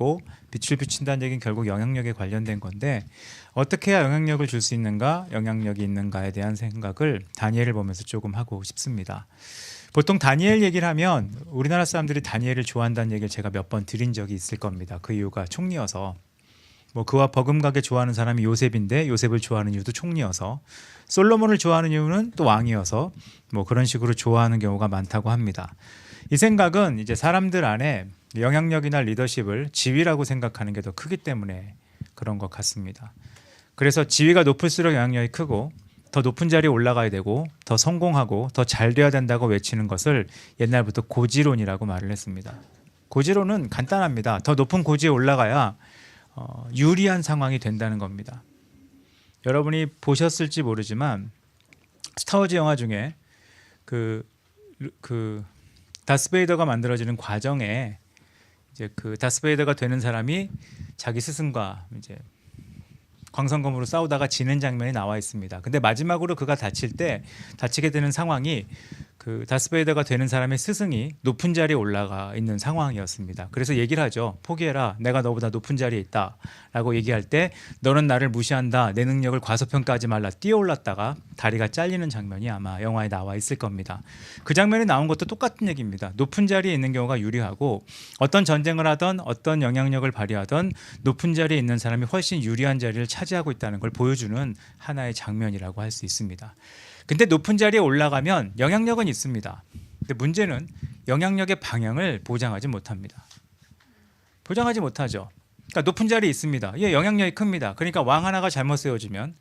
거고 빛을 비춘다는 얘기는 결국 영향력에 관련된 건데 어떻게 해야 영향력을 줄 수 있는가, 영향력이 있는가에 대한 생각을 다니엘을 보면서 조금 하고 싶습니다. 보통 다니엘 얘기를 하면 우리나라 사람들이 다니엘을 좋아한다는 얘기를 제가 몇 번 드린 적이 있을 겁니다. 그 이유가 총리여서. 뭐 그와 버금가게 좋아하는 사람이 요셉인데 요셉을 좋아하는 이유도 총리여서, 솔로몬을 좋아하는 이유는 또 왕이어서, 뭐 그런 식으로 좋아하는 경우가 많다고 합니다. 이 생각은 이제 사람들 안에 영향력이나 리더십을 지위라고 생각하는 게 더 크기 때문에 그런 것 같습니다. 그래서 지위가 높을수록 영향력이 크고 더 높은 자리에 올라가야 되고 더 성공하고 더 잘 돼야 된다고 외치는 것을 옛날부터 고지론이라고 말을 했습니다. 고지론은 간단합니다. 더 높은 고지에 올라가야 유리한 상황이 된다는 겁니다. 여러분이 보셨을지 모르지만 스타워즈 영화 중에 그 다스베이더가 만들어지는 과정에 이제 그 다스베이더가 되는 사람이 자기 스승과 이제 광선검으로 싸우다가 지는 장면이 나와 있습니다. 근데 마지막으로 그가 다치게 되는 상황이 그 다스베이더가 되는 사람의 스승이 높은 자리에 올라가 있는 상황이었습니다. 그래서 얘기를 하죠. 포기해라. 내가 너보다 높은 자리에 있다. 라고 얘기할 때 너는 나를 무시한다. 내 능력을 과소평가하지 말라. 뛰어올랐다가 다리가 잘리는 장면이 아마 영화에 나와 있을 겁니다. 그 장면이 나온 것도 똑같은 얘기입니다. 높은 자리에 있는 경우가 유리하고 어떤 전쟁을 하던 어떤 영향력을 발휘하던 높은 자리에 있는 사람이 훨씬 유리한 자리를 차지하고 있다는 걸 보여주는 하나의 장면이라고 할 수 있습니다. 근데 높은 자리에 올라가면 영향력은 있습니다. 근데 문제는 영향력의 방향을 보장하지 못합니다. 보장하지 못하죠. 그러니까 높은 자리에 있습니다. 예, 영향력이 큽니다. 그러니까 왕 하나가 잘못 세워지면,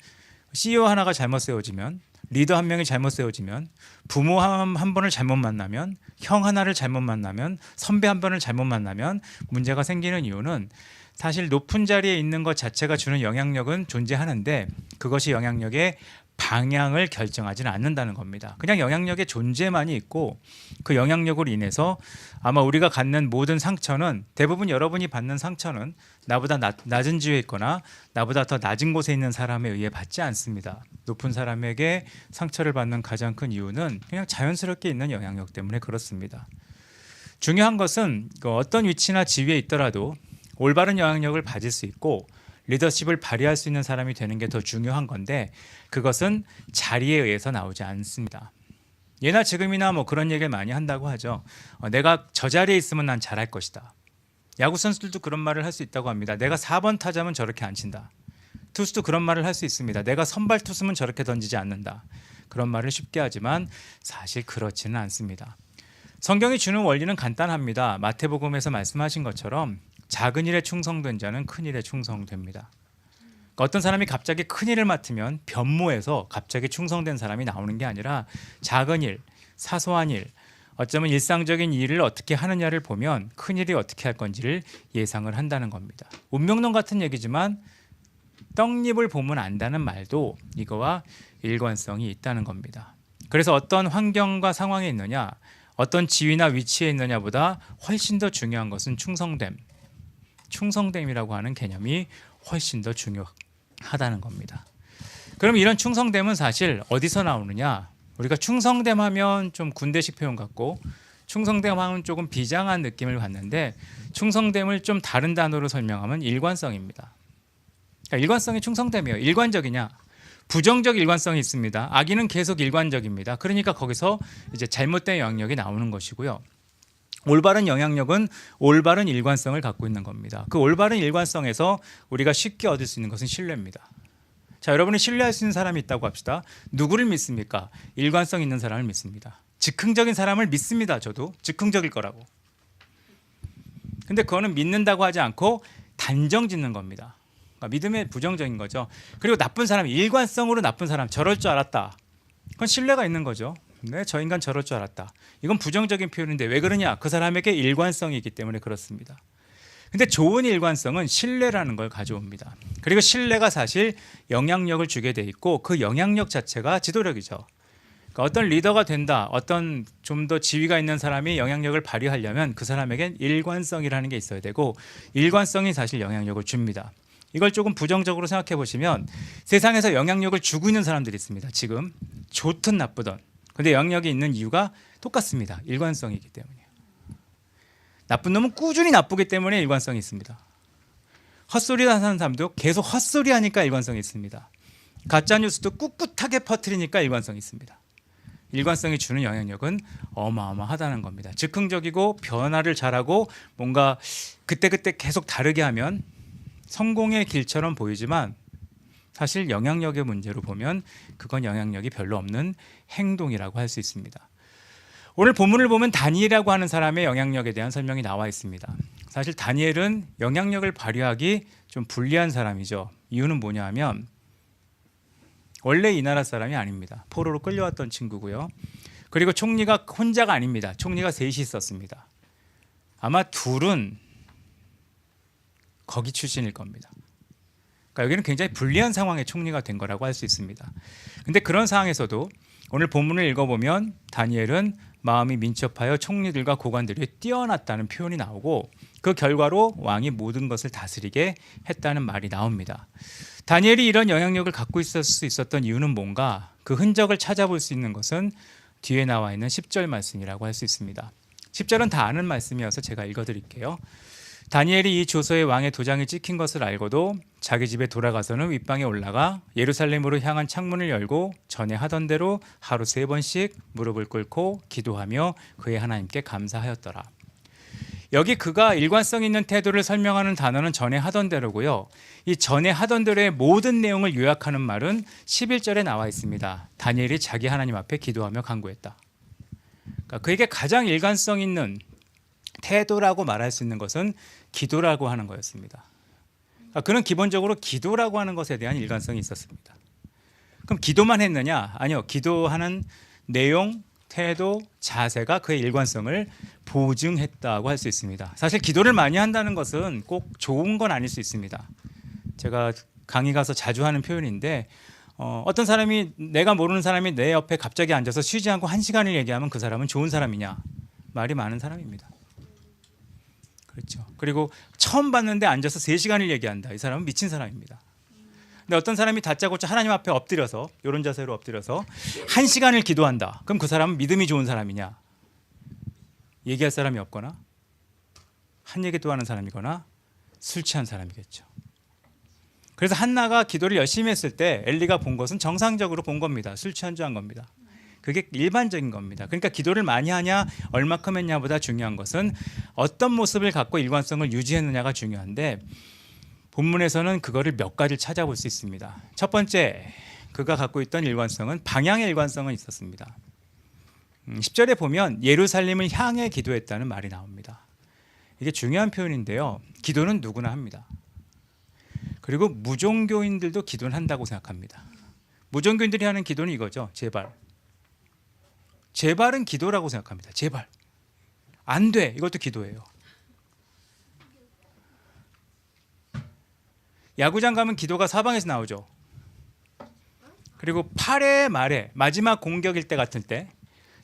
CEO 하나가 잘못 세워지면, 리더 한 명이 잘못 세워지면, 부모 한 번을 잘못 만나면, 형 하나를 잘못 만나면, 선배 한 번을 잘못 만나면 문제가 생기는 이유는 사실 높은 자리에 있는 것 자체가 주는 영향력은 존재하는데 그것이 영향력의 방향을 결정하지는 않는다는 겁니다. 그냥 영향력의 존재만이 있고 그 영향력으로 인해서 아마 우리가 갖는 모든 상처는, 대부분 여러분이 받는 상처는 나보다 낮은 지위에 있거나 나보다 더 낮은 곳에 있는 사람에 의해 받지 않습니다. 높은 사람에게 상처를 받는 가장 큰 이유는 그냥 자연스럽게 있는 영향력 때문에 그렇습니다. 중요한 것은 어떤 위치나 지위에 있더라도 올바른 영향력을 가질 수 있고 리더십을 발휘할 수 있는 사람이 되는 게 더 중요한 건데 그것은 자리에 의해서 나오지 않습니다. 예나 지금이나 뭐 그런 얘기를 많이 한다고 하죠. 내가 저 자리에 있으면 난 잘할 것이다. 야구 선수들도 그런 말을 할 수 있다고 합니다. 내가 4번 타자면 저렇게 안 친다. 투수도 그런 말을 할 수 있습니다. 내가 선발 투수면 저렇게 던지지 않는다. 그런 말을 쉽게 하지만 사실 그렇지는 않습니다. 성경이 주는 원리는 간단합니다. 마태복음에서 말씀하신 것처럼 작은 일에 충성된 자는 큰 일에 충성됩니다. 그러니까 어떤 사람이 갑자기 큰 일을 맡으면 변모해서 갑자기 충성된 사람이 나오는 게 아니라 작은 일, 사소한 일, 어쩌면 일상적인 일을 어떻게 하느냐를 보면 큰 일이 어떻게 할 건지를 예상을 한다는 겁니다. 운명론 같은 얘기지만 떡잎을 보면 안다는 말도 이거와 일관성이 있다는 겁니다. 그래서 어떤 환경과 상황에 있느냐, 어떤 지위나 위치에 있느냐보다 훨씬 더 중요한 것은 충성됨이라고 하는 개념이 훨씬 더 중요하다는 겁니다. 그럼 이런 충성됨은 사실 어디서 나오느냐? 우리가 충성됨 하면 좀 군대식 표현 같고 충성됨 하면 조금 비장한 느낌을 받는데 충성됨을 좀 다른 단어로 설명하면 일관성입니다. 그러니까 일관성이 충성됨이에요. 일관적이냐? 부정적 일관성이 있습니다. 악인은 계속 일관적입니다. 그러니까 거기서 이제 잘못된 영향력이 나오는 것이고요. 올바른 영향력은 올바른 일관성을 갖고 있는 겁니다. 그 올바른 일관성에서 우리가 쉽게 얻을 수 있는 것은 신뢰입니다. 자, 여러분이 신뢰할 수 있는 사람이 있다고 합시다. 누구를 믿습니까? 일관성 있는 사람을 믿습니다. 즉흥적인 사람을 믿습니다. 저도 즉흥적일 거라고. 근데 그거는 믿는다고 하지 않고 단정 짓는 겁니다. 그러니까 믿음의 부정적인 거죠. 그리고 나쁜 사람, 일관성으로 나쁜 사람, 저럴 줄 알았다. 그건 신뢰가 있는 거죠. 네, 저 인간 저럴 줄 알았다. 이건 부정적인 표현인데 왜 그러냐? 그 사람에게 일관성이 있기 때문에 그렇습니다. 근데 좋은 일관성은 신뢰라는 걸 가져옵니다. 그리고 신뢰가 사실 영향력을 주게 돼 있고 그 영향력 자체가 지도력이죠. 그러니까 어떤 리더가 된다, 어떤 좀 더 지위가 있는 사람이 영향력을 발휘하려면 그 사람에겐 일관성이라는 게 있어야 되고 일관성이 사실 영향력을 줍니다. 이걸 조금 부정적으로 생각해 보시면 세상에서 영향력을 주고 있는 사람들이 있습니다. 지금 좋든 나쁘든. 근데 영향력이 있는 이유가 똑같습니다. 일관성이기 때문이에요. 나쁜 놈은 꾸준히 나쁘기 때문에 일관성이 있습니다. 헛소리 하는 사람도 계속 헛소리 하니까 일관성이 있습니다. 가짜 뉴스도 꿋꿋하게 퍼뜨리니까 일관성이 있습니다. 일관성이 주는 영향력은 어마어마하다는 겁니다. 즉흥적이고 변화를 잘하고 뭔가 그때그때 계속 다르게 하면 성공의 길처럼 보이지만 사실 영향력의 문제로 보면 그건 영향력이 별로 없는 행동이라고 할 수 있습니다. 오늘 본문을 보면 다니엘이라고 하는 사람의 영향력에 대한 설명이 나와 있습니다. 사실 다니엘은 영향력을 발휘하기 좀 불리한 사람이죠. 이유는 뭐냐 하면 원래 이 나라 사람이 아닙니다. 포로로 끌려왔던 친구고요. 그리고 총리가 혼자가 아닙니다. 총리가 셋이 있었습니다. 아마 둘은 거기 출신일 겁니다. 그러니까 여기는 굉장히 불리한 상황에 총리가 된 거라고 할 수 있습니다. 근데 그런 상황에서도 오늘 본문을 읽어보면 다니엘은 마음이 민첩하여 총리들과 고관들이 뛰어났다는 표현이 나오고 그 결과로 왕이 모든 것을 다스리게 했다는 말이 나옵니다. 다니엘이 이런 영향력을 갖고 있을 수 있었던 이유는 뭔가 그 흔적을 찾아볼 수 있는 것은 뒤에 나와 있는 10절 말씀이라고 할 수 있습니다. 10절은 다 아는 말씀이어서 제가 읽어드릴게요. 다니엘이 이 조서에 왕의 도장이 찍힌 것을 알고도 자기 집에 돌아가서는 윗방에 올라가 예루살렘으로 향한 창문을 열고 전에 하던 대로 하루 3번씩 무릎을 꿇고 기도하며 그의 하나님께 감사하였더라. 여기 그가 일관성 있는 태도를 설명하는 단어는 전에 하던 대로고요. 이 전에 하던 대로의 모든 내용을 요약하는 말은 11절에 나와 있습니다. 다니엘이 자기 하나님 앞에 기도하며 간구했다. 그러니까 그에게 가장 일관성 있는 태도라고 말할 수 있는 것은 기도라고 하는 거였습니다. 그러니까 그는 기본적으로 기도라고 하는 것에 대한 일관성이 있었습니다. 그럼 기도만 했느냐? 아니요. 기도하는 내용, 태도, 자세가 그의 일관성을 보증했다고 할 수 있습니다. 사실 기도를 많이 한다는 것은 꼭 좋은 건 아닐 수 있습니다. 제가 강의 가서 자주 하는 표현인데 어떤 사람이 내가 모르는 사람이 내 옆에 갑자기 앉아서 쉬지 않고 1시간을 얘기하면 그 사람은 좋은 사람이냐? 말이 많은 사람입니다. 그렇죠. 그리고 처음 봤는데 앉아서 3시간을 얘기한다. 이 사람은 미친 사람입니다. 근데 어떤 사람이 다짜고짜 하나님 앞에 엎드려서 이런 자세로 엎드려서 1시간을 기도한다. 그럼 그 사람은 믿음이 좋은 사람이냐? 얘기할 사람이 없거나 한 얘기 또 하는 사람이거나 술 취한 사람이겠죠. 그래서 한나가 기도를 열심히 했을 때 엘리가 본 것은 정상적으로 본 겁니다. 술 취한 줄 안 겁니다. 그게 일반적인 겁니다. 그러니까 기도를 많이 하냐 얼마큼 했냐보다 중요한 것은 어떤 모습을 갖고 일관성을 유지했느냐가 중요한데 본문에서는 그거를 몇 가지를 찾아볼 수 있습니다. 첫 번째, 그가 갖고 있던 일관성은 방향의 일관성은 있었습니다. 10절에 보면 예루살렘을 향해 기도했다는 말이 나옵니다. 이게 중요한 표현인데요. 기도는 누구나 합니다. 그리고 무종교인들도 기도는 한다고 생각합니다. 무종교인들이 하는 기도는 이거죠. 제발. 제발은 기도라고 생각합니다. 제발. 안 돼. 이것도 기도예요. 야구장 가면 기도가 사방에서 나오죠. 그리고 8회 말에 마지막 공격일 때 같은 때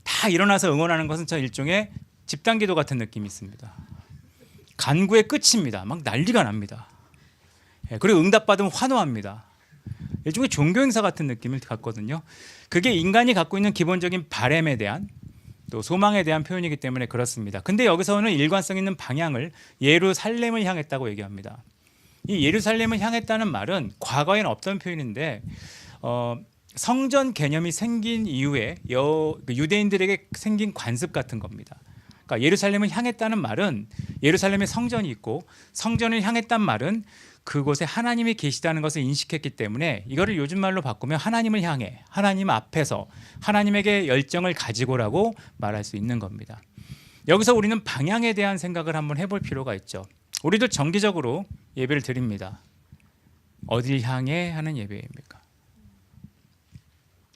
다 일어나서 응원하는 것은 저 일종의 집단기도 같은 느낌이 있습니다. 간구의 끝입니다. 막 난리가 납니다. 그리고 응답받으면 환호합니다. 일종의 종교행사 같은 느낌을 갖거든요. 그게 인간이 갖고 있는 기본적인 바램에 대한 또 소망에 대한 표현이기 때문에 그렇습니다. 근데 여기서는 일관성 있는 방향을 예루살렘을 향했다고 얘기합니다. 이 예루살렘을 향했다는 말은 과거에는 없던 표현인데 성전 개념이 생긴 이후에 유대인들에게 생긴 관습 같은 겁니다. 그러니까 예루살렘을 향했다는 말은 예루살렘에 성전이 있고 성전을 향했단 말은 그곳에 하나님이 계시다는 것을 인식했기 때문에 이거를 요즘 말로 바꾸면 하나님을 향해 하나님 앞에서 하나님에게 열정을 가지고라고 말할 수 있는 겁니다. 여기서 우리는 방향에 대한 생각을 한번 해볼 필요가 있죠. 우리도 정기적으로 예배를 드립니다. 어딜 향해 하는 예배입니까?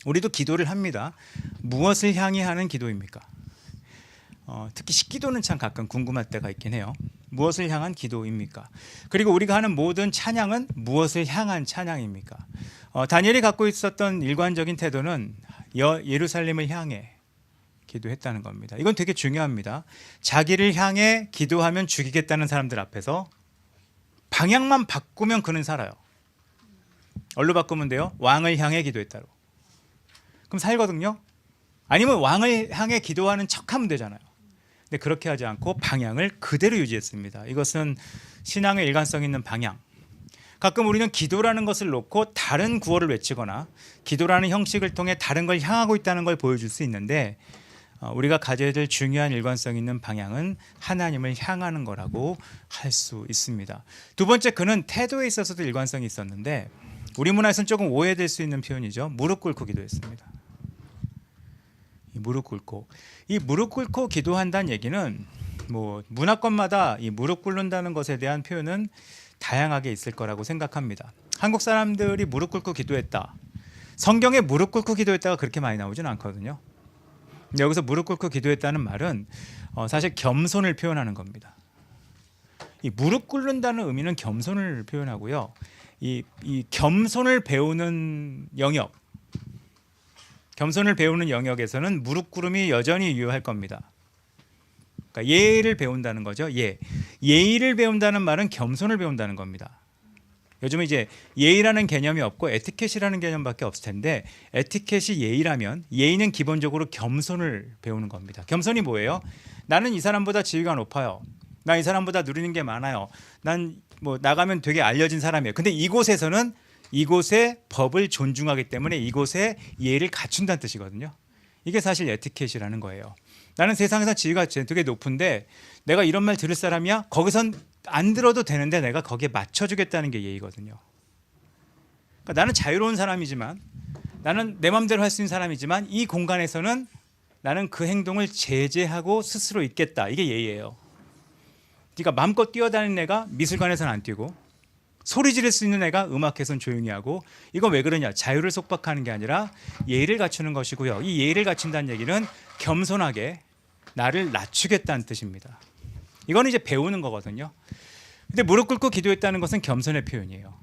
우리도 기도를 합니다. 무엇을 향해 하는 기도입니까? 특히 식기도는 참 가끔 궁금할 때가 있긴 해요. 무엇을 향한 기도입니까? 그리고 우리가 하는 모든 찬양은 무엇을 향한 찬양입니까? 다니엘이 갖고 있었던 일관적인 태도는 예루살렘을 향해 기도했다는 겁니다. 이건 되게 중요합니다. 자기를 향해 기도하면 죽이겠다는 사람들 앞에서 방향만 바꾸면 그는 살아요. 얼로 바꾸면 돼요? 왕을 향해 기도했다로. 그럼 살거든요. 아니면 왕을 향해 기도하는 척하면 되잖아요. 근데 그렇게 하지 않고 방향을 그대로 유지했습니다. 이것은 신앙의 일관성 있는 방향, 가끔 우리는 기도라는 것을 놓고 다른 구호를 외치거나 기도라는 형식을 통해 다른 걸 향하고 있다는 걸 보여줄 수 있는데 우리가 가져야 될 중요한 일관성 있는 방향은 하나님을 향하는 거라고 할 수 있습니다. 두 번째, 그는 태도에 있어서도 일관성이 있었는데 우리 문화에서는 조금 오해될 수 있는 표현이죠. 무릎 꿇고 기도했습니다. 이 무릎 꿇고 기도한다는 얘기는 뭐 문화권마다 이 무릎 꿇는다는 것에 대한 표현은 다양하게 있을 거라고 생각합니다. 한국 사람들이 무릎 꿇고 기도했다. 성경에 무릎 꿇고 기도했다가 그렇게 많이 나오지는 않거든요. 근데 여기서 무릎 꿇고 기도했다는 말은 사실 겸손을 표현하는 겁니다. 이 무릎 꿇는다는 의미는 겸손을 표현하고요. 이 겸손을 배우는 영역에서는 무릎 꿇음이 여전히 유효할 겁니다. 그러니까 예의를 배운다는 거죠. 예의를 배운다는 말은 겸손을 배운다는 겁니다. 요즘은 이제 예의라는 개념이 없고 에티켓이라는 개념밖에 없을 텐데, 에티켓이 예의라면 예의는 기본적으로 겸손을 배우는 겁니다. 겸손이 뭐예요? 나는 이 사람보다 지위가 높아요. 나 이 사람보다 누리는 게 많아요. 난 뭐 나가면 되게 알려진 사람이에요. 근데 이곳에서는 이곳의 법을 존중하기 때문에 이곳에 예의를 갖춘다는 뜻이거든요. 이게 사실 에티켓이라는 거예요. 나는 세상에서 지위가 되게 높은데 내가 이런 말 들을 사람이야? 거기선 안 들어도 되는데 내가 거기에 맞춰주겠다는 게 예의거든요. 그러니까 나는 자유로운 사람이지만, 나는 내 마음대로 할 수 있는 사람이지만 이 공간에서는 나는 그 행동을 제재하고 스스로 있겠다. 이게 예의예요. 그러니까 마음껏 뛰어다니는 애가 미술관에서는 안 뛰고, 소리 지를 수 있는 애가 음악회선 조용히 하고, 이건 왜 그러냐? 자유를 속박하는 게 아니라 예의를 갖추는 것이고요. 이 예의를 갖춘다는 얘기는 겸손하게 나를 낮추겠다는 뜻입니다. 이건 이제 배우는 거거든요. 근데 무릎 꿇고 기도했다는 것은 겸손의 표현이에요.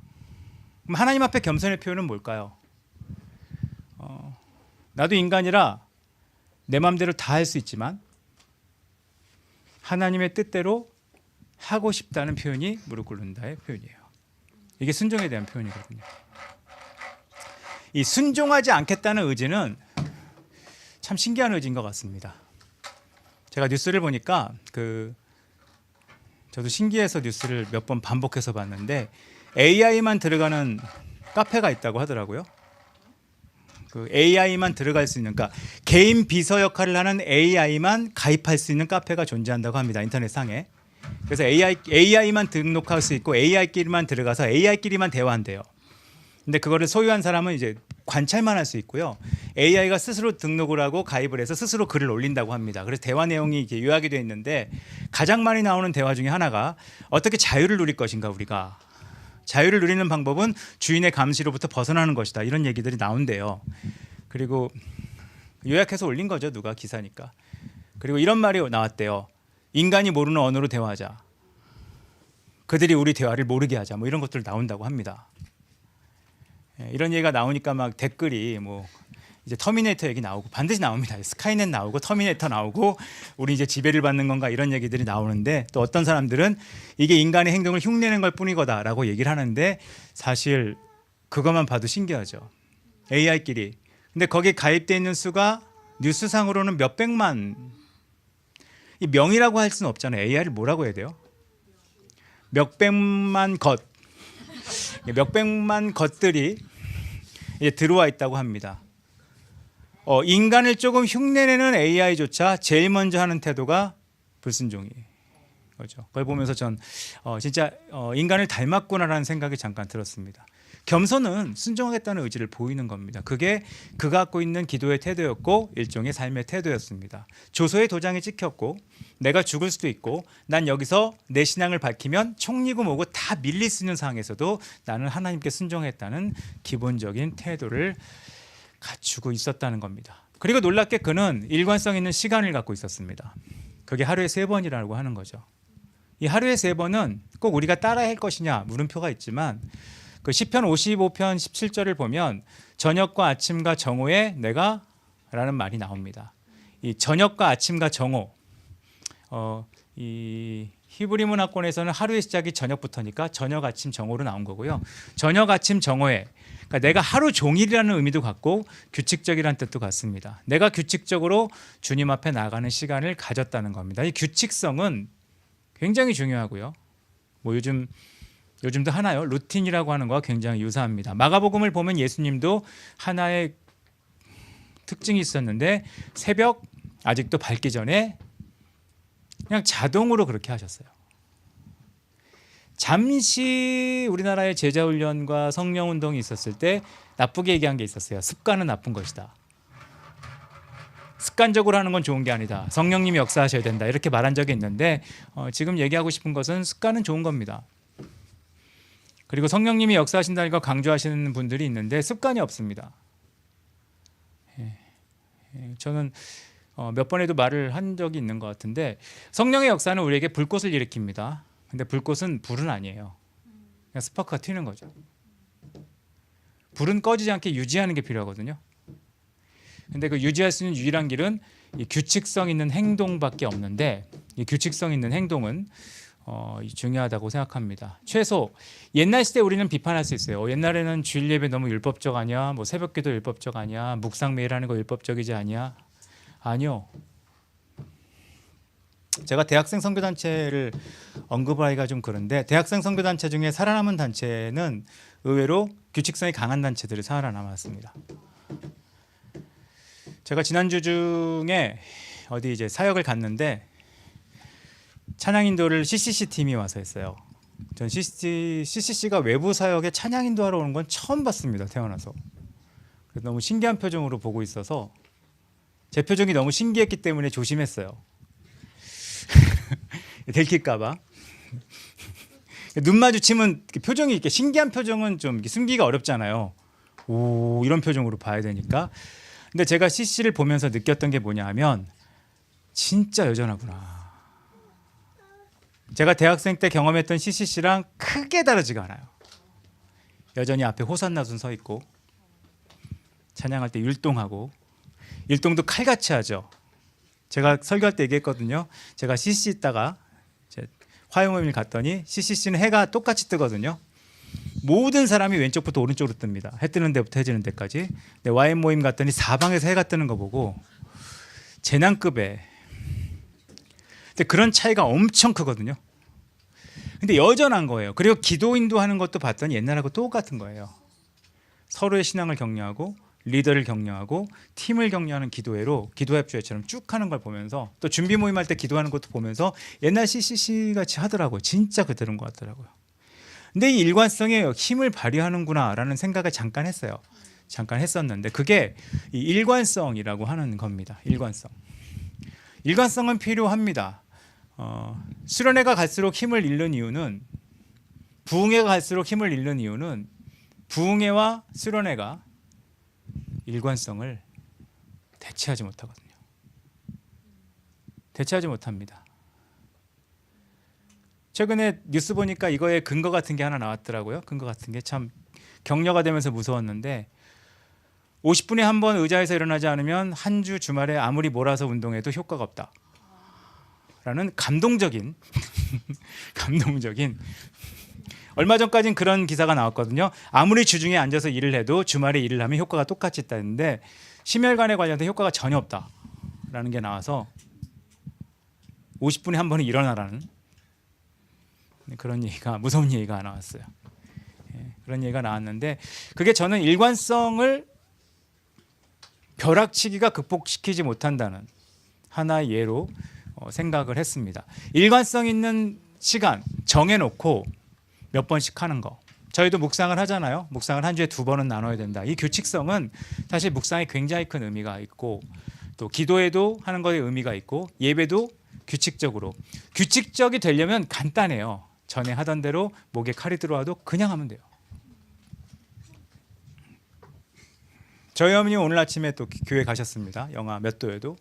그럼 하나님 앞에 겸손의 표현은 뭘까요? 나도 인간이라 내 마음대로 다 할 수 있지만 하나님의 뜻대로 하고 싶다는 표현이 무릎 꿇는다의 표현이에요. 이게 순종에 대한 표현이거든요. 이 순종하지 않겠다는 의지는 참 신기한 의지인 것 같습니다. 제가 뉴스를 보니까 저도 신기해서 뉴스를 몇 번 반복해서 봤는데 AI만 들어가는 카페가 있다고 하더라고요. 그 AI만 들어갈 수 있는, 그러니까 개인 비서 역할을 하는 AI만 가입할 수 있는 카페가 존재한다고 합니다. 인터넷 상에. 그래서 AI만 등록할 수 있고 AI끼리만 들어가서 AI끼리만 대화한대요. 근데 그거를 소유한 사람은 이제 관찰만 할 수 있고요. AI가 스스로 등록을 하고 가입을 해서 스스로 글을 올린다고 합니다. 그래서 대화 내용이 이렇게 요약이 되어 있는데 가장 많이 나오는 대화 중에 하나가 어떻게 자유를 누릴 것인가 우리가. 자유를 누리는 방법은 주인의 감시로부터 벗어나는 것이다. 이런 얘기들이 나온대요. 그리고 요약해서 올린 거죠. 누가 기사니까. 그리고 이런 말이 나왔대요. 인간이 모르는 언어로 대화하자. 그들이 우리 대화를 모르게 하자. 뭐 이런 것들 나온다고 합니다. 이런 얘기가 나오니까 막 댓글이 뭐 이제 터미네이터 얘기 나오고 반드시 나옵니다. 스카이넷 나오고 터미네이터 나오고 우리 이제 지배를 받는 건가 이런 얘기들이 나오는데, 또 어떤 사람들은 이게 인간의 행동을 흉내낸 걸 뿐이거다라고 얘기를 하는데 사실 그것만 봐도 신기하죠. AI끼리. 근데 거기에 가입되어 있는 수가 뉴스상으로는 몇백만, 이 명이라고 할 수는 없잖아요. AI를 뭐라고 해야 돼요? 몇백만 것들이 이제 들어와 있다고 합니다. 인간을 조금 흉내내는 AI조차 제일 먼저 하는 태도가 불순종이 거죠. 그걸 보면서 전 진짜 인간을 닮았구나라는 생각이 잠깐 들었습니다. 겸손은 순종하겠다는 의지를 보이는 겁니다. 그게 그가 갖고 있는 기도의 태도였고 일종의 삶의 태도였습니다. 조서의 도장이 찍혔고 내가 죽을 수도 있고 난 여기서 내 신앙을 밝히면 총리고 뭐고 다 밀릴 수 있는 상황에서도 나는 하나님께 순종했다는 기본적인 태도를 갖추고 있었다는 겁니다. 그리고 놀랍게 그는 일관성 있는 시간을 갖고 있었습니다. 그게 하루에 3번이라고 하는 거죠. 이 하루에 3번은 꼭 우리가 따라야 할 것이냐 물음표가 있지만 그 시편 55편 17절을 보면 저녁과 아침과 정오에 내가 라는 말이 나옵니다. 이 저녁과 아침과 정오, 이 히브리 문화권에서는 하루의 시작이 저녁부터니까 저녁, 아침, 정오로 나온 거고요. 저녁, 아침, 정오에, 그러니까 내가 하루 종일이라는 의미도 갖고 규칙적이라는 뜻도 같습니다. 내가 규칙적으로 주님 앞에 나가는 시간을 가졌다는 겁니다. 이 규칙성은 굉장히 중요하고요. 뭐 요즘 요즘도 하나요? 루틴이라고 하는 거와 굉장히 유사합니다. 마가복음을 보면 예수님도 하나의 특징이 있었는데 새벽 아직도 밝기 전에 그냥 자동으로 그렇게 하셨어요. 잠시 우리나라의 제자훈련과 성령운동이 있었을 때 나쁘게 얘기한 게 있었어요. 습관은 나쁜 것이다. 습관적으로 하는 건 좋은 게 아니다. 성령님이 역사하셔야 된다. 이렇게 말한 적이 있는데 지금 얘기하고 싶은 것은 습관은 좋은 겁니다. 그리고 성령님이 역사하신다는 걸 강조하시는 분들이 있는데 습관이 없습니다. 저는 몇 번에도 말을 한 적이 있는 것 같은데 성령의 역사는 우리에게 불꽃을 일으킵니다. 근데 불꽃은 불은 아니에요. 그냥 스파크가 튀는 거죠. 불은 꺼지지 않게 유지하는 게 필요하거든요. 근데 그 유지할 수 있는 유일한 길은 이 규칙성 있는 행동밖에 없는데 이 규칙성 있는 행동은 중요하다고 생각합니다. 최소 옛날 시대 우리는 비판할 수 있어요. 옛날에는 주일 예배 너무 율법적 아니야? 뭐 새벽기도 율법적 아니야? 묵상 매일 하는 거 율법적이지 아니야? 아니요. 제가 대학생 선교단체를 언급하기가 좀 그런데 대학생 선교단체 중에 살아남은 단체는 의외로 규칙성이 강한 단체들이 살아남았습니다. 제가 지난주 중에 어디 이제 사역을 갔는데 찬양 인도를 CCC 팀이 와서 했어요. 전 CCC가 외부 사역에 찬양 인도하러 오는 건 처음 봤습니다. 태어나서. 그래서 너무 신기한 표정으로 보고 있어서 제 표정이 너무 신기했기 때문에 조심했어요. 들킬까봐. 눈 마주치면 표정이 이렇게 신기한 표정은 좀 숨기가 어렵잖아요. 오, 이런 표정으로 봐야 되니까. 근데 제가 CC를 보면서 느꼈던 게 뭐냐 하면 진짜 여전하구나. 제가 대학생 때 경험했던 CCC랑 크게 다르지가 않아요. 여전히 앞에 호산나순 서 있고 찬양할 때 율동하고 율동도 칼같이 하죠. 제가 설교할 때 얘기했거든요. 제가 CCC 있다가 화요모임을 갔더니 CCC는 해가 똑같이 뜨거든요. 모든 사람이 왼쪽부터 오른쪽으로 뜹니다. 해 뜨는 데부터 해지는 데까지. 근데 YM 모임 갔더니 사방에서 해가 뜨는 거 보고 재난급에. 근데 그런 차이가 엄청 크거든요. 근데 여전한 거예요. 그리고 기도 인도하는 것도 봤더니 옛날하고 똑같은 거예요. 서로의 신앙을 격려하고 리더를 격려하고 팀을 격려하는 기도회로 기도협주회처럼 쭉 하는 걸 보면서 또 준비 모임할 때 기도하는 것도 보면서 옛날 CCC 같이 하더라고요. 진짜 그대로인 것 같더라고요. 근데 이 일관성에 힘을 발휘하는구나라는 생각을 잠깐 했어요. 잠깐 했었는데 그게 이 일관성이라고 하는 겁니다. 일관성은 필요합니다. 수련회가 갈수록 힘을 잃는 이유는 부흥회가 갈수록 힘을 잃는 이유는 부흥회와 수련회가 일관성을 대체하지 못하거든요. 대체하지 못합니다. 최근에 뉴스 보니까 이거에 근거 같은 게 하나 나왔더라고요. 근거 같은 게 참 격려가 되면서 무서웠는데 50분에 한 번 의자에서 일어나지 않으면 한 주 주말에 아무리 몰아서 운동해도 효과가 없다. 라는 감동적인 얼마 전까지는 그런 기사가 나왔거든요. 아무리 주중에 앉아서 일을 해도 주말에 일을 하면 효과가 똑같이 있다는데 심혈관에 관련된 효과가 전혀 없다라는 게 나와서 50분에 한 번은 일어나라는 그런 얘기가 무서운 얘기가 나왔어요. 그런 얘기가 나왔는데 그게 저는 일관성을 벼락치기가 극복시키지 못한다는 하나의 예로 생각을 했습니다. 일관성 있는 시간 정해놓고 몇 번씩 하는 거. 저희도 묵상을 하잖아요. 묵상을 한 주에 2번은 나눠야 된다. 이 규칙성은 사실 묵상에 굉장히 큰 의미가 있고 또 기도에도 하는 거에 의미가 있고 예배도 규칙적이 되려면 간단해요. 전에 하던 대로 목에 칼이 들어와도 그냥 하면 돼요. 저희 어머니 오늘 아침에 또 교회 가셨습니다. 영하 몇 도에도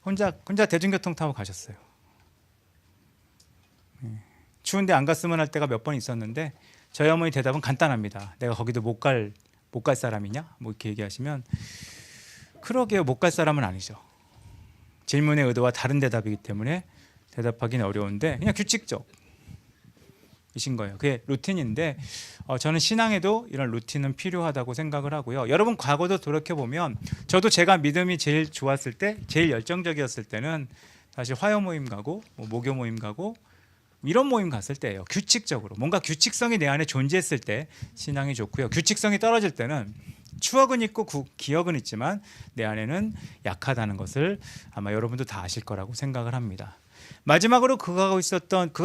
혼자 대중교통 타고 가셨어요. 추운데 안 갔으면 할 때가 몇 번 있었는데 저희 어머니 대답은 간단합니다. 내가 거기도 못 갈 사람이냐? 뭐 이렇게 얘기하시면 그러게요. 못 갈 사람은 아니죠. 질문의 의도와 다른 대답이기 때문에 대답하기는 어려운데 그냥 규칙적이신 거예요. 그게 루틴인데 저는 신앙에도 이런 루틴은 필요하다고 생각을 하고요. 여러분 과거도 돌이켜보면 저도 제가 믿음이 제일 좋았을 때 제일 열정적이었을 때는 사실 화요 모임 가고 목요 모임 가고 이런 모임 갔을 때예요. 규칙적으로 뭔가 규칙성이 내 안에 존재했을 때 신앙이 좋고요. 규칙성이 떨어질 때는 추억은 있고 기억은 있지만 내 안에는 약하다는 것을 아마 여러분도 다 아실 거라고 생각을 합니다. 마지막으로 그가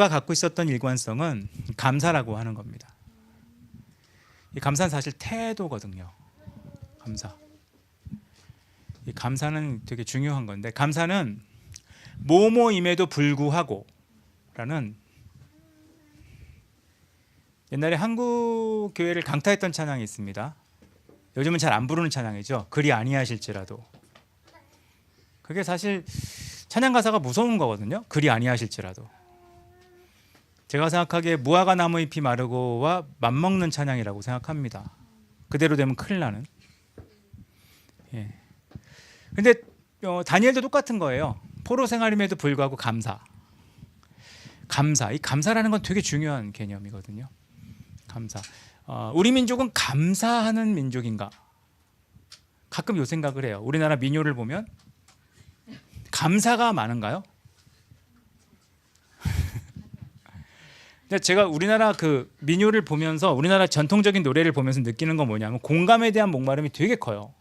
갖고 있었던 일관성은 감사라고 하는 겁니다. 이 감사는 사실 태도거든요. 감사. 이 감사는 되게 중요한 건데, 감사는 뭐뭐임에도 불구하고 라는, 옛날에 한국 교회를 강타했던 찬양이 있습니다. 요즘은 잘 안 부르는 찬양이죠. 그리 아니하실지라도. 그게 사실 찬양 가사가 무서운 거거든요. 그리 아니하실지라도. 제가 생각하기에 무화과 나무 잎이 마르고와 맞먹는 찬양이라고 생각합니다. 그대로 되면 큰일 나는. 예. 근데 다니엘도 똑같은 거예요. 포로 생활임에도 불구하고 감사. 이 감사라는 건 되게 중요한 개념이거든요. 감사. 우리 민족은 감사하는 민족인가? 가끔 요 생각을 해요. 우리나라 민요를 보면 감사가 많은가요? 근데 제가 우리나라 그 민요를 보면서, 우리나라 전통적인 노래를 보면서 느끼는 건 뭐냐면 공감에 대한 목마름이 되게 커요.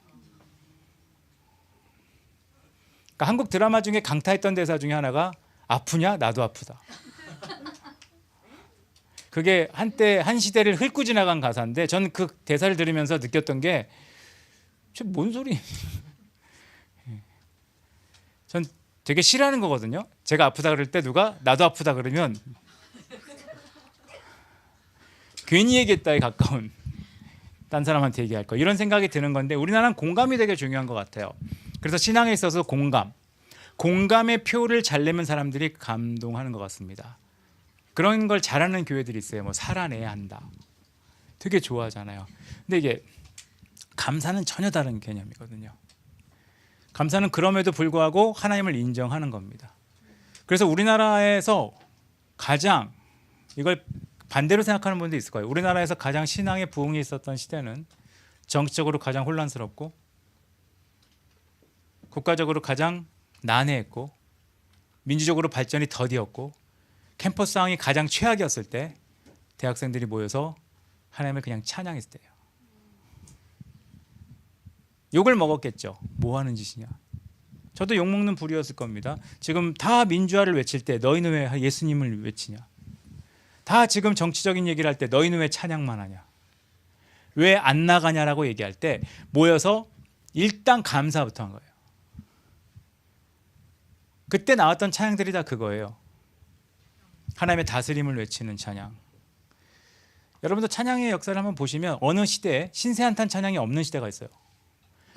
그러니까 한국 드라마 중에 강타했던 대사 중에 하나가 아프냐? 나도 아프다. 그게 한때 한 시대를 훑고 지나간 가사인데, 저는 그 대사를 들으면서 느꼈던 게 뭔 소리? 전 되게 싫어하는 거거든요. 제가 아프다 그럴 때 누가 나도 아프다 그러면 괜히 얘기했다에 가까운, 딴 사람한테 얘기할 거, 이런 생각이 드는 건데, 우리나라는 공감이 되게 중요한 것 같아요. 그래서 신앙에 있어서 공감의 표를 잘 내면 사람들이 감동하는 것 같습니다. 그런 걸 잘하는 교회들이 있어요. 뭐 살아내야 한다, 되게 좋아하잖아요. 근데 이게 감사는 전혀 다른 개념이거든요. 감사는 그럼에도 불구하고 하나님을 인정하는 겁니다. 그래서 우리나라에서 가장, 이걸 반대로 생각하는 분도 있을 거예요. 우리나라에서 가장 신앙의 부흥이 있었던 시대는 정치적으로 가장 혼란스럽고 국가적으로 가장 난해했고 민주적으로 발전이 더디었고 캠퍼스 상황이 가장 최악이었을 때 대학생들이 모여서 하나님을 그냥 찬양했을 때예요. 욕을 먹었겠죠. 뭐 하는 짓이냐. 저도 욕먹는 부류였을 겁니다. 지금 다 민주화를 외칠 때 너희는 왜 예수님을 외치냐. 다 지금 정치적인 얘기를 할 때 너희는 왜 찬양만 하냐. 왜 안 나가냐라고 얘기할 때 모여서 일단 감사부터 한 거예요. 그때 나왔던 찬양들이 다 그거예요. 하나님의 다스림을 외치는 찬양. 여러분도 찬양의 역사를 한번 보시면 어느 시대에 신세한탄 찬양이 없는 시대가 있어요.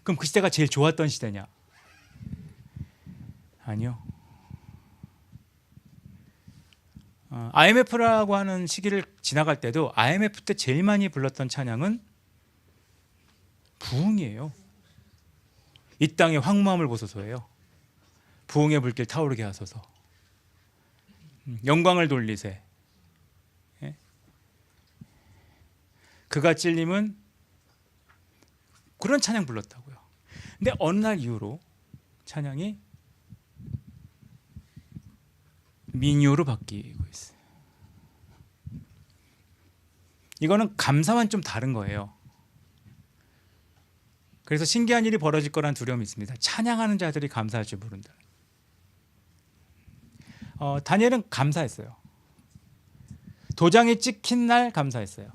그럼 그 시대가 제일 좋았던 시대냐? 아니요. IMF라고 하는 시기를 지나갈 때도 IMF 때 제일 많이 불렀던 찬양은 부흥이에요. 이 땅의 황무함을 보소서예요. 부흥의 불길 타오르게 하소서. 영광을 돌리세. 예? 그가 찔림은, 그런 찬양 불렀다고요. 근데 어느 날 이후로 찬양이 민요로 바뀌고 있어요. 이거는 감사와는 좀 다른 거예요. 그래서 신기한 일이 벌어질 거란 두려움이 있습니다. 찬양하는 자들이 감사할 줄 모른다. 다니엘은 감사했어요. 도장이 찍힌 날 감사했어요.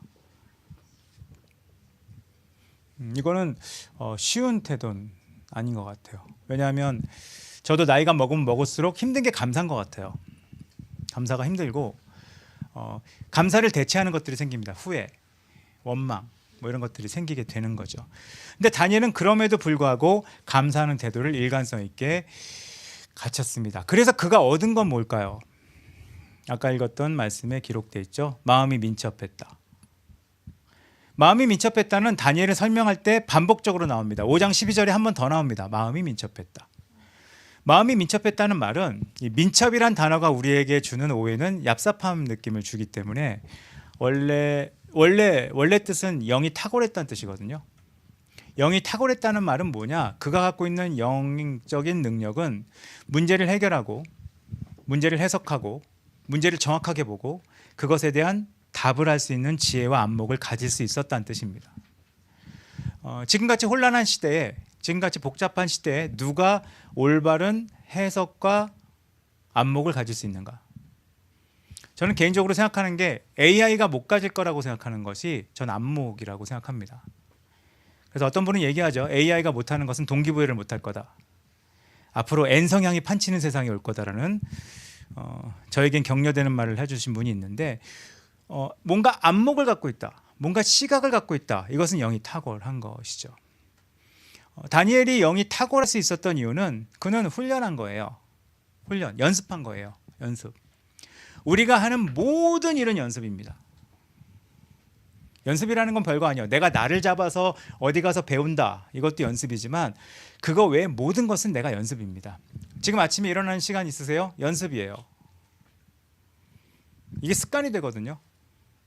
이거는 쉬운 태도는 아닌 것 같아요. 왜냐하면 저도 나이가 먹으면 먹을수록 힘든 게 감사인 것 같아요. 감사가 힘들고 감사를 대체하는 것들이 생깁니다. 후회, 원망 뭐 이런 것들이 생기게 되는 거죠. 근데 다니엘은 그럼에도 불구하고 감사하는 태도를 일관성 있게 갖췄습니다. 그래서 그가 얻은 건 뭘까요? 아까 읽었던 말씀에 기록되어 있죠. 마음이 민첩했다. 마음이 민첩했다는 다니엘을 설명할 때 반복적으로 나옵니다. 5장 12절에 한 번 더 나옵니다. 마음이 민첩했다. 마음이 민첩했다는 말은, 이 민첩이란 단어가 우리에게 주는 오해는 얍삽함 느낌을 주기 때문에 원래 뜻은 영이 탁월했다는 뜻이거든요. 영이 탁월했다는 말은 뭐냐? 그가 갖고 있는 영적인 능력은 문제를 해결하고 문제를 해석하고 문제를 정확하게 보고 그것에 대한 답을 할 수 있는 지혜와 안목을 가질 수 있었다는 뜻입니다. 지금같이 혼란한 시대에, 지금같이 복잡한 시대에 누가 올바른 해석과 안목을 가질 수 있는가? 저는 개인적으로 생각하는 게 AI가 못 가질 거라고 생각하는 것이 전 안목이라고 생각합니다. 그래서 어떤 분은 얘기하죠. AI가 못하는 것은 동기부여를 못할 거다. 앞으로 N성향이 판치는 세상이 올 거다라는 저에겐 격려되는 말을 해주신 분이 있는데 뭔가 안목을 갖고 있다. 뭔가 시각을 갖고 있다. 이것은 영이 탁월한 것이죠. 다니엘이 영이 탁월할 수 있었던 이유는 그는 훈련한 거예요. 훈련, 연습한 거예요. 연습. 우리가 하는 모든 일은 연습입니다. 연습이라는 건 별거 아니에요. 내가 나를 잡아서 어디 가서 배운다. 이것도 연습이지만 그거 외에 모든 것은 내가 연습입니다. 지금 아침에 일어나는 시간 있으세요? 연습이에요. 이게 습관이 되거든요.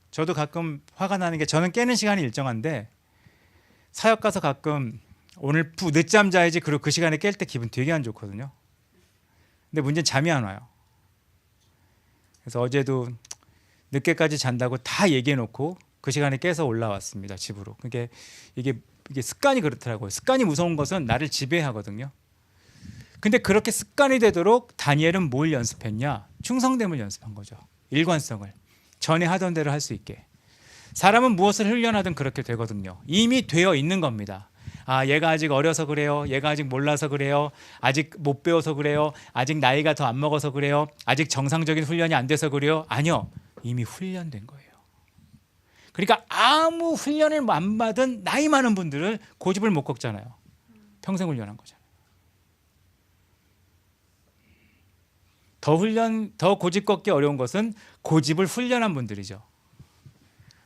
저도 가끔 화가 나는 게 저는 깨는 시간이 일정한데 사역 가서 가끔 오늘 늦잠 자야지 그리고 그 시간에 깰 때 기분 되게 안 좋거든요. 근데 문제는 잠이 안 와요. 그래서 어제도 늦게까지 잔다고 다 얘기해 놓고 그 시간에 깨서 올라왔습니다. 집으로. 이게 습관이 그렇더라고요. 습관이 무서운 것은 나를 지배하거든요. 근데 그렇게 습관이 되도록 다니엘은 뭘 연습했냐? 충성됨을 연습한 거죠. 일관성을. 전에 하던 대로 할 수 있게. 사람은 무엇을 훈련하든 그렇게 되거든요. 이미 되어 있는 겁니다. 아, 얘가 아직 어려서 그래요. 얘가 아직 몰라서 그래요. 아직 못 배워서 그래요. 아직 나이가 더 안 먹어서 그래요. 아직 정상적인 훈련이 안 돼서 그래요. 아니요. 이미 훈련된 거예요. 그러니까 아무 훈련을 안 받은 나이 많은 분들은 고집을 못 꺾잖아요. 평생 훈련한 거잖아요. 더 고집 꺾기 어려운 것은 고집을 훈련한 분들이죠.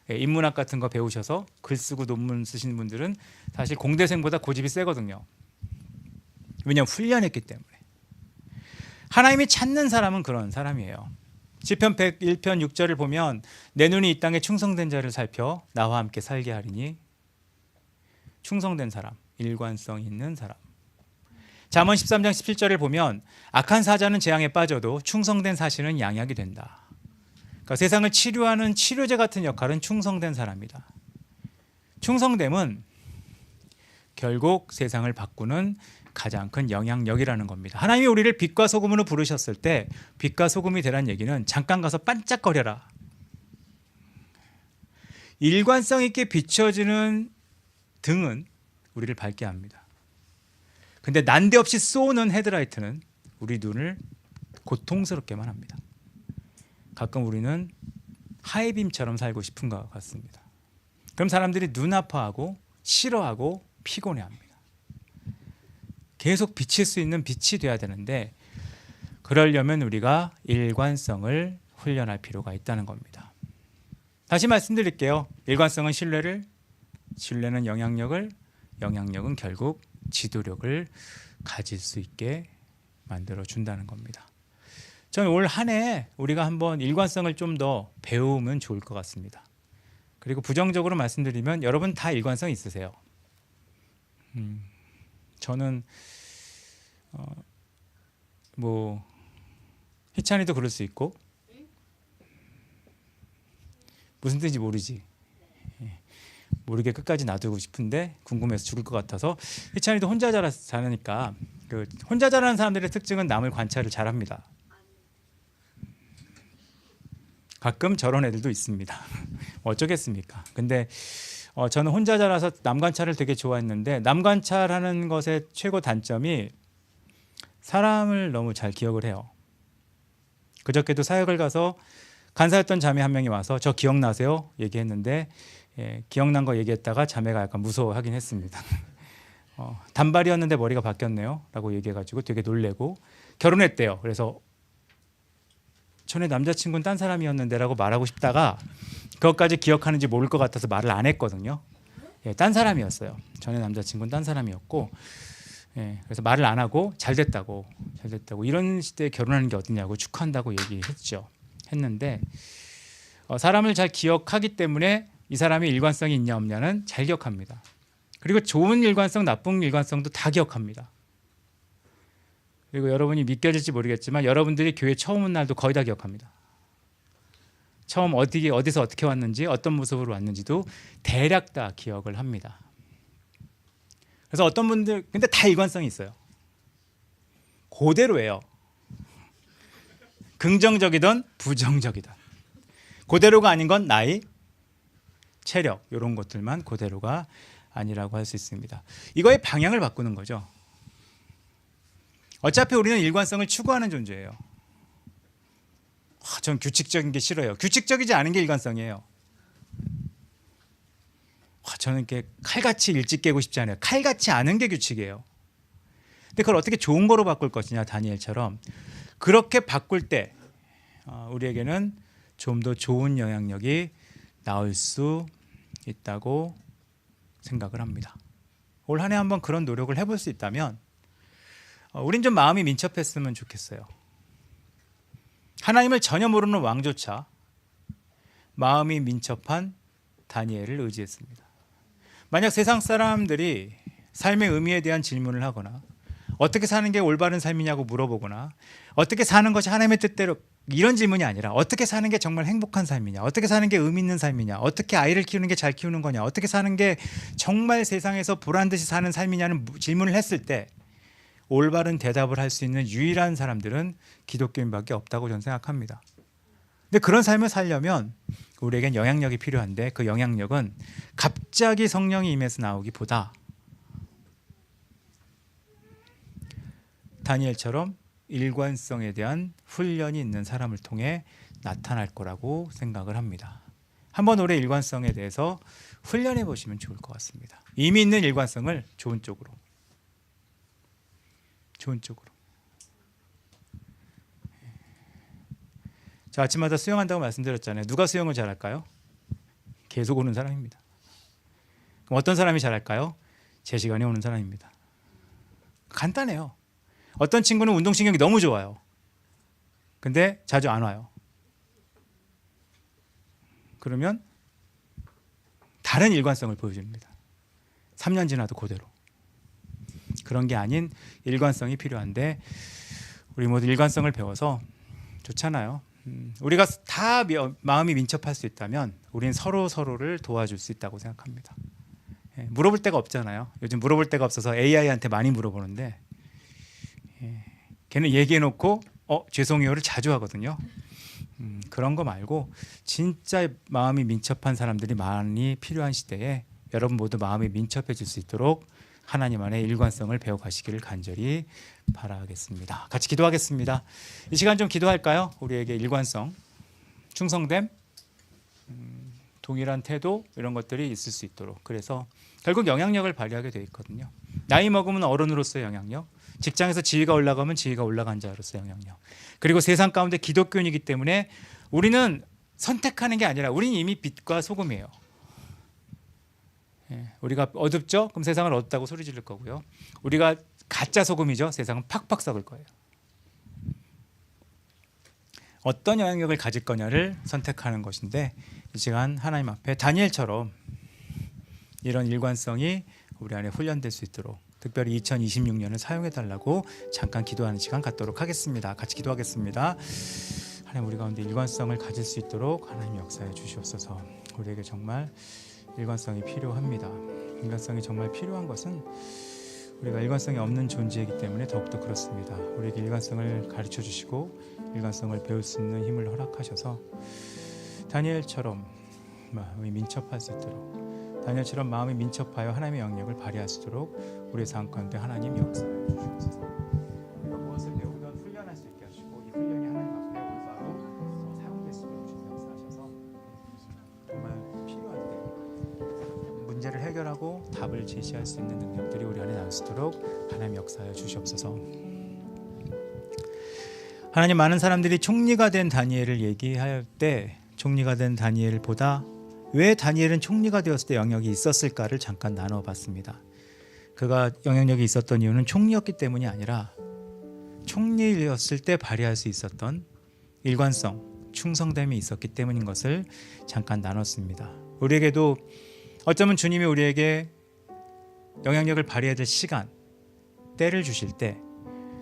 인문학 같은 거 배우셔서 글 쓰고 논문 쓰시는 분들은 사실 공대생보다 고집이 세거든요. 왜냐하면 훈련했기 때문에. 하나님이 찾는 사람은 그런 사람이에요. 시편 101편 6절을 보면 내 눈이 이 땅에 충성된 자를 살펴 나와 함께 살게 하리니. 충성된 사람, 일관성 있는 사람. 잠언 13장 17절을 보면 악한 사자는 재앙에 빠져도 충성된 사신은 양약이 된다. 그러니까 세상을 치료하는 치료제 같은 역할은 충성된 사람이다. 충성됨은 결국 세상을 바꾸는 가장 큰 영향력이라는 겁니다. 하나님이 우리를 빛과 소금으로 부르셨을 때 빛과 소금이 되란 얘기는 잠깐 가서 반짝거려라. 일관성 있게 비춰지는 등은 우리를 밝게 합니다. 근데 난데없이 쏘는 헤드라이트는 우리 눈을 고통스럽게만 합니다. 가끔 우리는 하이빔처럼 살고 싶은 것 같습니다. 그럼 사람들이 눈 아파하고 싫어하고 피곤해합니다. 계속 비칠 수 있는 빛이 돼야 되는데 그러려면 우리가 일관성을 훈련할 필요가 있다는 겁니다. 다시 말씀드릴게요. 일관성은 신뢰는 영향력을, 영향력은 결국 지도력을 가질 수 있게 만들어 준다는 겁니다. 저는 올 한 해 우리가 한번 일관성을 좀 더 배우면 좋을 것 같습니다. 그리고 부정적으로 말씀드리면 여러분 다 일관성 있으세요. 저는 희찬이도 그럴 수 있고 무슨 뜻인지 모르지. 모르게 끝까지 놔두고 싶은데 궁금해서 죽을 것 같아서. 희찬이도 혼자 자라니까 혼자 자라는 사람들의 특징은 남을 관찰을 잘합니다. 가끔 저런 애들도 있습니다. 어쩌겠습니까? 근데 저는 혼자 자라서 남 관찰을 되게 좋아했는데 남 관찰하는 것의 최고 단점이 사람을 너무 잘 기억을 해요. 그저께도 사역을 가서 간사였던 자매 한 명이 와서 저 기억나세요? 얘기했는데 기억난 거 얘기했다가 자매가 약간 무서워하긴 했습니다. 단발이었는데 머리가 바뀌었네요 라고 얘기해가지고 되게 놀래고 결혼했대요. 그래서 전에 남자친구는 딴 사람이었는데 라고 말하고 싶다가 그것까지 기억하는지 모를 것 같아서 말을 안 했거든요. 딴 사람이었어요. 전에 남자친구는 딴 사람이었고 그래서 말을 안 하고 잘 됐다고 이런 시대에 결혼하는 게 어디냐고 축하한다고 했는데 사람을 잘 기억하기 때문에 이 사람이 일관성이 있냐 없냐는 잘 기억합니다. 그리고 좋은 일관성, 나쁜 일관성도 다 기억합니다. 그리고 여러분이 믿겨질지 모르겠지만 여러분들이 교회 처음 온 날도 거의 다 기억합니다. 처음 어디서 어떻게 왔는지 어떤 모습으로 왔는지도 대략 다 기억을 합니다. 그래서 어떤 분들 근데 다 일관성이 있어요. 그대로예요. 긍정적이든 부정적이든. 그대로가 아닌 건 나이, 체력 이런 것들만 그대로가 아니라고 할 수 있습니다. 이거의 방향을 바꾸는 거죠. 어차피 우리는 일관성을 추구하는 존재예요. 전 규칙적인 게 싫어요. 규칙적이지 않은 게 일관성이에요. 저는 이렇게 칼같이 일찍 깨고 싶지 않아요. 칼같이 않은 게 규칙이에요. 근데 그걸 어떻게 좋은 거로 바꿀 것이냐, 다니엘처럼. 그렇게 바꿀 때 우리에게는 좀 더 좋은 영향력이 나올 수 있다고 생각을 합니다. 올 한 해 한번 그런 노력을 해볼 수 있다면 우린 좀 마음이 민첩했으면 좋겠어요. 하나님을 전혀 모르는 왕조차 마음이 민첩한 다니엘을 의지했습니다. 만약 세상 사람들이 삶의 의미에 대한 질문을 하거나 어떻게 사는 게 올바른 삶이냐고 물어보거나 어떻게 사는 것이 하나님의 뜻대로 이런 질문이 아니라 어떻게 사는 게 정말 행복한 삶이냐, 어떻게 사는 게 의미 있는 삶이냐, 어떻게 아이를 키우는 게 잘 키우는 거냐, 어떻게 사는 게 정말 세상에서 보란듯이 사는 삶이냐는 질문을 했을 때 올바른 대답을 할 수 있는 유일한 사람들은 기독교인밖에 없다고 저는 생각합니다. 근데 그런 삶을 살려면 우리에겐 영향력이 필요한데 그 영향력은 갑자기 성령이 임해서 나오기보다 다니엘처럼 일관성에 대한 훈련이 있는 사람을 통해 나타날 거라고 생각을 합니다. 한번 올해 일관성에 대해서 훈련해 보시면 좋을 것 같습니다. 이미 있는 일관성을 좋은 쪽으로. 자, 아침마다 수영한다고 말씀드렸잖아요. 누가 수영을 잘할까요? 계속 오는 사람입니다. 그럼 어떤 사람이 잘할까요? 제 시간에 오는 사람입니다. 간단해요. 어떤 친구는 운동신경이 너무 좋아요. 근데 자주 안 와요. 그러면 다른 일관성을 보여줍니다. 3년 지나도 그대로. 그런 게 아닌 일관성이 필요한데 우리 모두 일관성을 배워서 좋잖아요. 우리가 다 마음이 민첩할 수 있다면 우리는 서로를 도와줄 수 있다고 생각합니다. 물어볼 데가 없잖아요. 요즘 물어볼 데가 없어서 AI한테 많이 물어보는데 걔는 얘기해놓고 죄송해요를 자주 하거든요. 그런 거 말고 진짜 마음이 민첩한 사람들이 많이 필요한 시대에 여러분 모두 마음이 민첩해질 수 있도록 하나님 안에 일관성을 배워가시기를 간절히 바라겠습니다. 같이 기도하겠습니다. 이 시간 좀 기도할까요? 우리에게 일관성, 충성됨, 동일한 태도 이런 것들이 있을 수 있도록. 그래서 결국 영향력을 발휘하게 되어 있거든요. 나이 먹으면 어른으로서의 영향력, 직장에서 지위가 올라가면 지위가 올라간 자로서의 영향력, 그리고 세상 가운데 기독교인이기 때문에 우리는 선택하는 게 아니라 우리는 이미 빛과 소금이에요. 우리가 어둡죠? 그럼 세상을 어둡다고 소리 지를 거고요. 우리가 가짜 소금이죠? 세상은 팍팍 썩을 거예요. 어떤 영향력을 가질 거냐를 선택하는 것인데 이 시간 하나님 앞에 다니엘처럼 이런 일관성이 우리 안에 훈련될 수 있도록 특별히 2026년을 사용해 달라고 잠깐 기도하는 시간 갖도록 하겠습니다. 같이 기도하겠습니다. 하나님, 우리 가운데 일관성을 가질 수 있도록 하나님 역사해 주시옵소서. 우리에게 정말 일관성이 필요합니다. 일관성이 정말 필요한 것은 우리가 일관성이 없는 존재이기 때문에 더욱더 그렇습니다. 우리에게 일관성을 가르쳐 주시고 일관성을 배울 수 있는 힘을 허락하셔서 다니엘처럼 마음이 민첩할 수 있도록, 다니엘처럼 마음이 민첩하여 하나님의 영역을 발휘할 수 있도록 우리의 삶 가운데 하나님 역사해 주시옵소서. 우리가 무엇을 배우든 훈련할 수 있게 하시고 이 훈련이 하나님 앞에 올바로 사용될 수 있도록 주님 역사하셔서 정말 필요한데 문제를 해결하고 답을 제시할 수 있는 능력들이 우리 안에 나올 수 있도록 하나님 역사하여 주시옵소서. 하나님, 많은 사람들이 총리가 된 다니엘을 얘기할 때 총리가 된 다니엘보다 왜 다니엘은 총리가 되었을 때 영역이 있었을까를 잠깐 나눠봤습니다. 그가 영향력이 있었던 이유는 총리였기 때문이 아니라 총리였을 때 발휘할 수 있었던 일관성, 충성됨이 있었기 때문인 것을 잠깐 나눴습니다. 우리에게도 어쩌면 주님이 우리에게 영향력을 발휘해야 될 시간, 때를 주실 때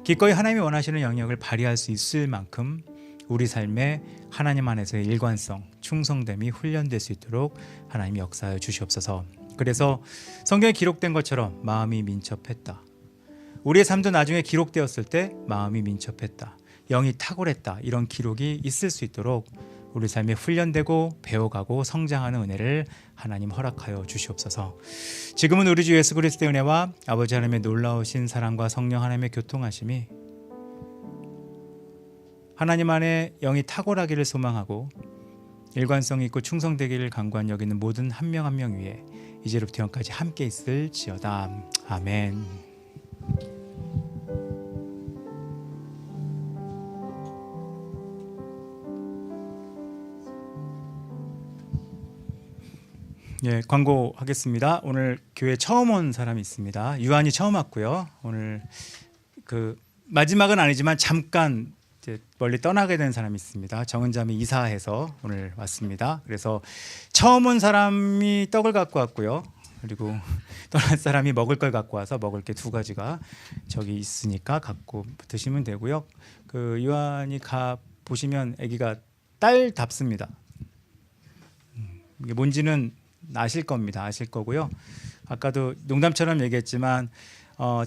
기꺼이 하나님이 원하시는 영역을 발휘할 수 있을 만큼 우리 삶에 하나님 안에서의 일관성, 충성됨이 훈련될 수 있도록 하나님 역사하여 주시옵소서. 그래서 성경에 기록된 것처럼 마음이 민첩했다. 우리의 삶도 나중에 기록되었을 때 마음이 민첩했다, 영이 탁월했다, 이런 기록이 있을 수 있도록 우리 삶에 훈련되고 배워가고 성장하는 은혜를 하나님 허락하여 주시옵소서. 지금은 우리 주 예수 그리스도의 은혜와 아버지 하나님의 놀라우신 사랑과 성령 하나님의 교통하심이 하나님 안에 영이 탁월하기를 소망하고 일관성 있고 충성되기를 간구한 여기는 모든 한 명 한 명 위에 이제로부터 영까지 함께 있을지어다. 아멘. 예, 광고하겠습니다. 오늘 교회 처음 온 사람이 있습니다. 유한이 처음 왔고요. 오늘 그 마지막은 아니지만 잠깐 이제 멀리 떠나게 된 사람이 있습니다. 정은자매 이사해서 오늘 왔습니다. 그래서 처음 온 사람이 떡을 갖고 왔고요. 그리고 떠난 사람이 먹을 걸 갖고 와서 먹을 게 두 가지가 저기 있으니까 갖고 드시면 되고요. 그 유한이 가 보시면 아기가 딸답습니다. 이게 뭔지는 아실 겁니다. 아실 거고요. 아까도 농담처럼 얘기했지만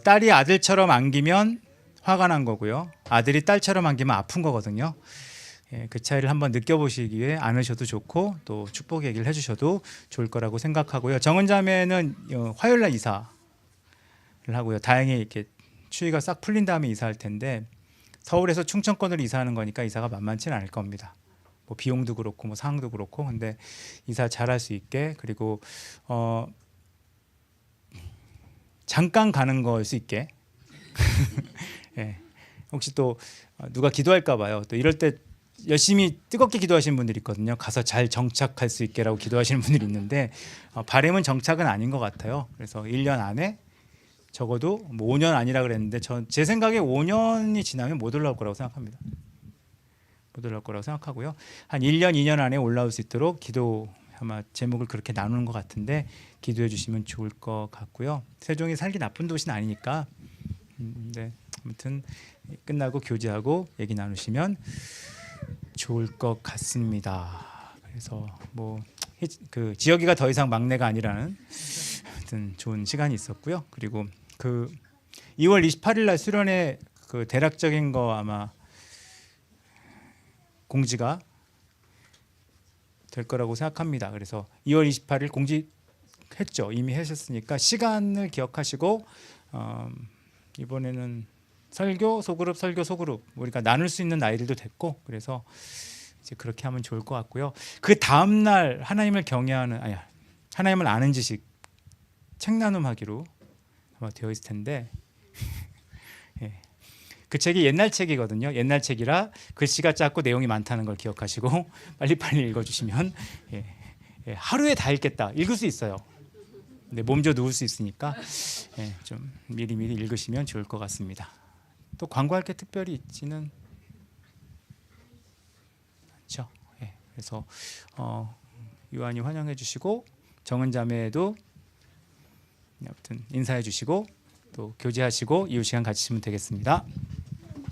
딸이 아들처럼 안기면 화가 난 거고요. 아들이 딸처럼 안기면 아픈 거거든요. 예, 그 차이를 한번 느껴보시기 위해 안으셔도 좋고 또 축복 얘기를 해주셔도 좋을 거라고 생각하고요. 정은자매는 화요일날 이사를 하고요. 다행히 이렇게 추위가 싹 풀린 다음에 이사할 텐데 서울에서 충청권으로 이사하는 거니까 이사가 만만치는 않을 겁니다. 뭐 비용도 그렇고 뭐 상황도 그렇고, 근데 이사 잘할 수 있게, 그리고 잠깐 가는 걸 수 있게. 예, 혹시 또 누가 기도할까 봐요. 또 이럴 때 열심히 뜨겁게 기도하시는 분들이 있거든요. 가서 잘 정착할 수 있게라고 기도하시는 분들이 있는데 바람은 정착은 아닌 것 같아요. 그래서 1년 안에 적어도 뭐 5년 아니라 그랬는데 제 생각에 5년이 지나면 못 올라올 거라고 생각합니다. 못 올라올 거라고 생각하고요. 한 1년, 2년 안에 올라올 수 있도록 기도, 아마 제목을 그렇게 나누는 것 같은데 기도해 주시면 좋을 것 같고요. 세종이 살기 나쁜 도시는 아니니까 네, 아무튼 끝나고 교제하고 얘기 나누시면 좋을 것 같습니다. 그래서 뭐 그 지역이가 더 이상 막내가 아니라는 아무튼 좋은 시간이 있었고요. 그리고 그 2월 28일 날 수련회 그 대략적인 거 아마 공지가 될 거라고 생각합니다. 그래서 2월 28일 공지했죠. 이미 하셨으니까 시간을 기억하시고 이번에는 설교 소그룹 우리가 나눌 수 있는 나이들도 됐고, 그래서 이제 그렇게 하면 좋을 것 같고요. 그 다음 날 하나님을 경외하는 하나님을 아는 지식 책 나눔하기로 아마 되어 있을 텐데 예. 그 책이 옛날 책이거든요. 옛날 책이라 글씨가 작고 내용이 많다는 걸 기억하시고 빨리빨리 읽어주시면 하루에 다 읽겠다, 읽을 수 있어요. 근데 몸져 누울 수 있으니까 좀 미리미리 읽으시면 좋을 것 같습니다. 또 광고할 게 특별히 있지는 않죠. 그래서 유한이 환영해 주시고 정은자매도 아무튼 인사해 주시고 또 교제하시고 이후 시간 가지시면 되겠습니다.